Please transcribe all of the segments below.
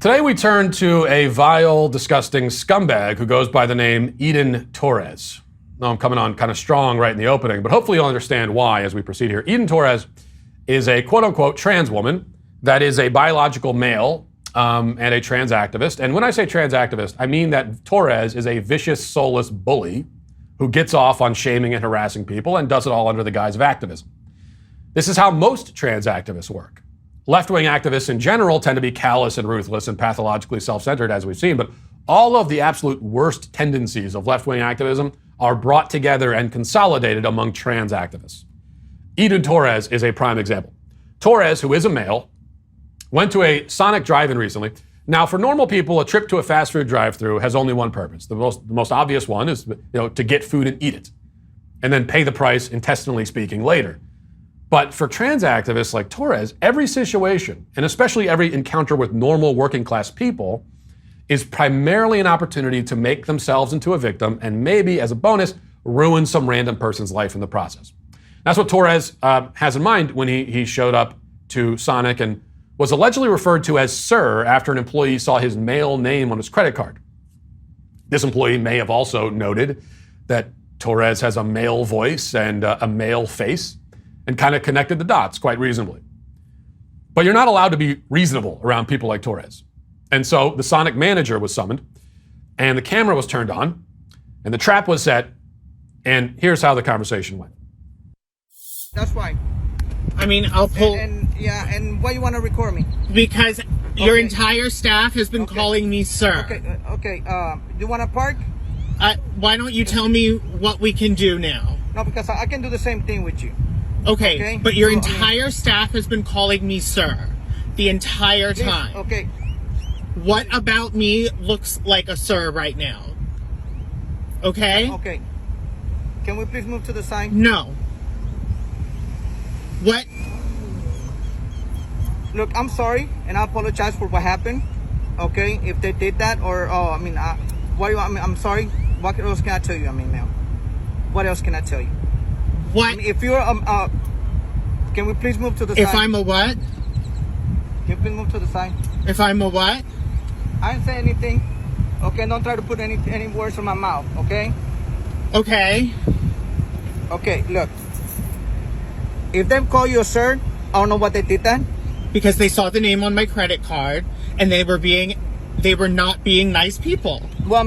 Today we turn to a vile, disgusting scumbag who goes by the name Eden Torres. Now I'm coming on kind of strong right in the opening, but hopefully you'll understand why as we proceed here. Eden Torres is a quote-unquote trans woman that is a biological male and a trans activist. And when I say trans activist, I mean that Torres is a vicious, soulless bully who gets off on shaming and harassing people and does it all under the guise of activism. This is how most trans activists work. Left-wing activists in general tend to be callous and ruthless and pathologically self-centered, as we've seen, but all of the absolute worst tendencies of left-wing activism are brought together and consolidated among trans activists. Eden Torres is a prime example. Torres, who is a male, went to a Sonic drive-in recently. Now, for normal people, a trip to a fast food drive-thru has only one purpose. The most obvious one is, to get food and eat it, and then pay the price, intestinally speaking, later. But for trans activists like Torres, every situation, and especially every encounter with normal working class people, is primarily an opportunity to make themselves into a victim and maybe, as a bonus, ruin some random person's life in the process. That's what Torres has in mind when he showed up to Sonic and was allegedly referred to as Sir after an employee saw his male name on his credit card. This employee may have also noted that Torres has a male voice and a male face, and kind of connected the dots quite reasonably. But you're not allowed to be reasonable around people like Torres. And so the Sonic manager was summoned, and the camera was turned on, and the trap was set, and here's how the conversation went. That's fine. I mean, I'll pull... And why you want to record me? Because your entire staff has been calling me sir. Okay, you want to park? Why don't you tell me what we can do now? No, because I can do the same thing with you. Okay, but your entire staff has been calling me sir the entire time. Okay. What about me looks like a sir right now? Okay? Okay. Can we please move to the side? No. What? Look, I'm sorry, and I apologize for what happened. Okay, if they did that, or I'm sorry. What else can I tell you? Now, what else can I tell you? What? If you're can we please move to the side? If I'm a what? Can you please move to the side? If I'm a what? I didn't say anything. Okay, don't try to put any words in my mouth. Okay. Okay. Okay. Look, if they call you a sir, I don't know what they did then. Because they saw the name on my credit card and they were not being nice people. Well,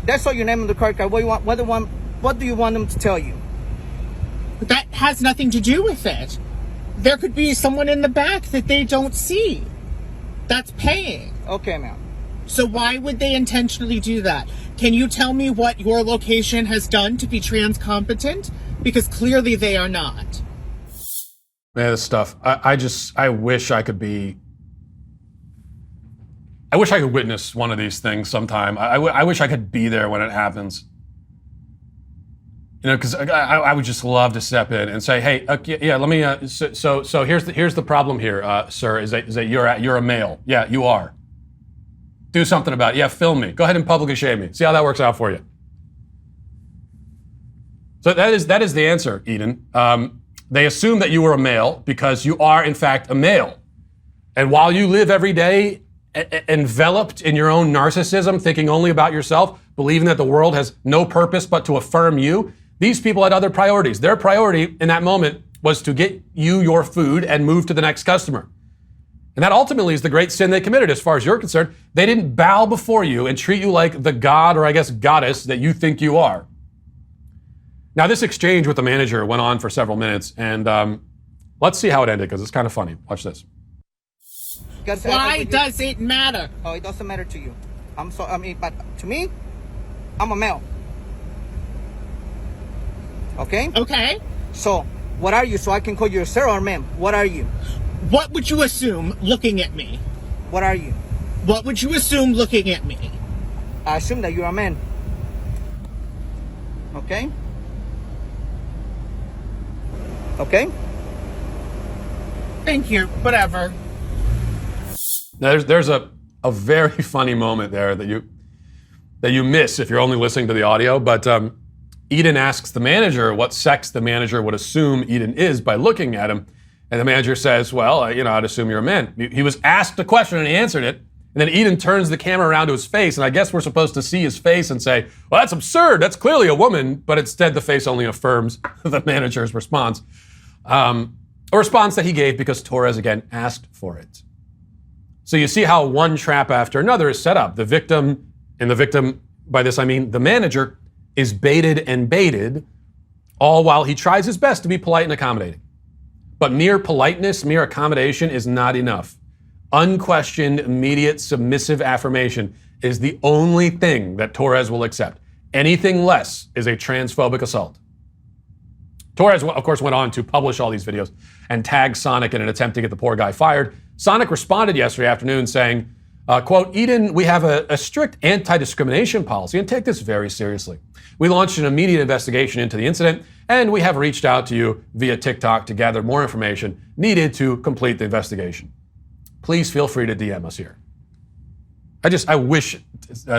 they saw your name on the credit card. What do you want them to tell you? That has nothing to do with it. There could be someone in the back that they don't see that's paying. Okay, ma'am. So why would they intentionally do that? Can you tell me what your location has done to be trans competent? Because clearly they are not. Man, this stuff. I wish I could witness one of these things sometime. I wish I could be there when it happens. Because I would just love to step in and say, hey, let me. So here's the problem here, sir. Is that you're a male? Yeah, you are. Do something about it. Yeah, film me. Go ahead and publicly shame me. See how that works out for you. So that is the answer, Eden. They assume that you were a male because you are in fact a male, and while you live every day enveloped in your own narcissism, thinking only about yourself, believing that the world has no purpose but to affirm you. These people had other priorities. Their priority in that moment was to get you your food and move to the next customer. And that ultimately is the great sin they committed as far as you're concerned. They didn't bow before you and treat you like the god, or I guess goddess, that you think you are. Now, this exchange with the manager went on for several minutes, and let's see how it ended, because it's kind of funny. Watch this. Why does it matter? Oh, it doesn't matter to you. But to me, I'm a male. Okay? Okay. So, what are you? So I can call you a sir or ma'am. What are you? What would you assume looking at me? What are you? What would you assume looking at me? I assume that you're a man. Okay? Okay? Thank you. Whatever. Now, there's a very funny moment there that you miss if you're only listening to the audio, but Eden asks the manager what sex the manager would assume Eden is by looking at him. And the manager says, well, I'd assume you're a man. He was asked a question and he answered it. And then Eden turns the camera around to his face, and I guess we're supposed to see his face and say, well, that's absurd. That's clearly a woman. But instead, the face only affirms the manager's response. A response that he gave because Torres, again, asked for it. So you see how one trap after another is set up. The victim, and the victim, by this I mean the manager, is baited and baited, all while he tries his best to be polite and accommodating. But mere politeness, mere accommodation is not enough. Unquestioned, immediate, submissive affirmation is the only thing that Torres will accept. Anything less is a transphobic assault. Torres, of course, went on to publish all these videos and tag Sonic in an attempt to get the poor guy fired. Sonic responded yesterday afternoon saying, quote, Eden, we have a strict anti-discrimination policy and take this very seriously. We launched an immediate investigation into the incident, and we have reached out to you via TikTok to gather more information needed to complete the investigation. Please feel free to DM us here. I wish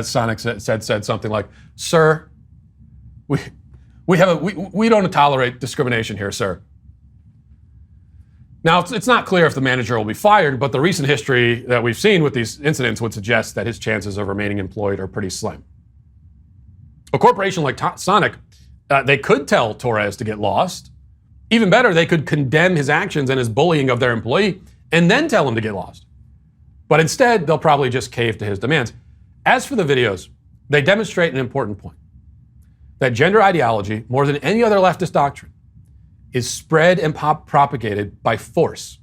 Sonic said something like, sir, we don't tolerate discrimination here, sir. Now, it's not clear if the manager will be fired, but the recent history that we've seen with these incidents would suggest that his chances of remaining employed are pretty slim. A corporation like Sonic, they could tell Torres to get lost. Even better, they could condemn his actions and his bullying of their employee and then tell him to get lost. But instead, they'll probably just cave to his demands. As for the videos, they demonstrate an important point. That gender ideology, more than any other leftist doctrine, is spread and propagated by force.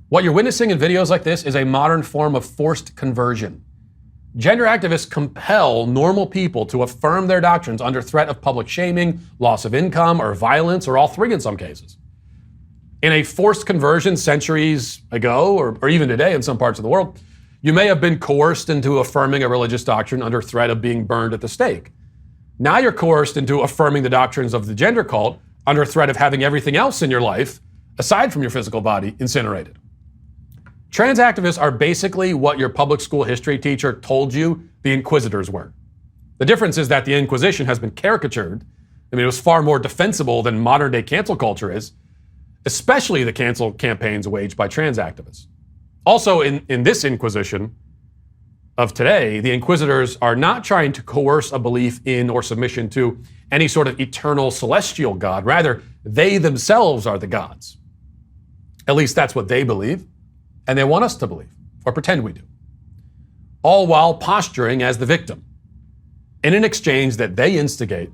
What you're witnessing in videos like this is a modern form of forced conversion. Gender activists compel normal people to affirm their doctrines under threat of public shaming, loss of income, or violence, or all three in some cases. In a forced conversion centuries ago, or even today in some parts of the world, you may have been coerced into affirming a religious doctrine under threat of being burned at the stake. Now you're coerced into affirming the doctrines of the gender cult under threat of having everything else in your life, aside from your physical body, incinerated. Trans activists are basically what your public school history teacher told you the Inquisitors were. The difference is that the Inquisition has been caricatured. I mean, it was far more defensible than modern day cancel culture is, especially the cancel campaigns waged by trans activists. Also, in this Inquisition of today, the Inquisitors are not trying to coerce a belief in or submission to any sort of eternal celestial God. Rather, they themselves are the gods. At least that's what they believe, and they want us to believe, or pretend we do. All while posturing as the victim in an exchange that they instigate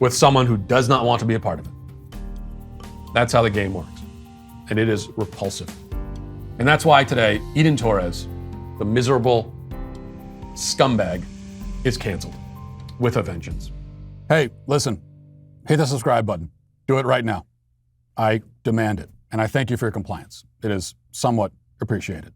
with someone who does not want to be a part of it. That's how the game works, and it is repulsive. And that's why today, Eden Torres, the miserable scumbag, is canceled with a vengeance. Hey, listen, hit the subscribe button. Do it right now. I demand it, and I thank you for your compliance. It is somewhat appreciated.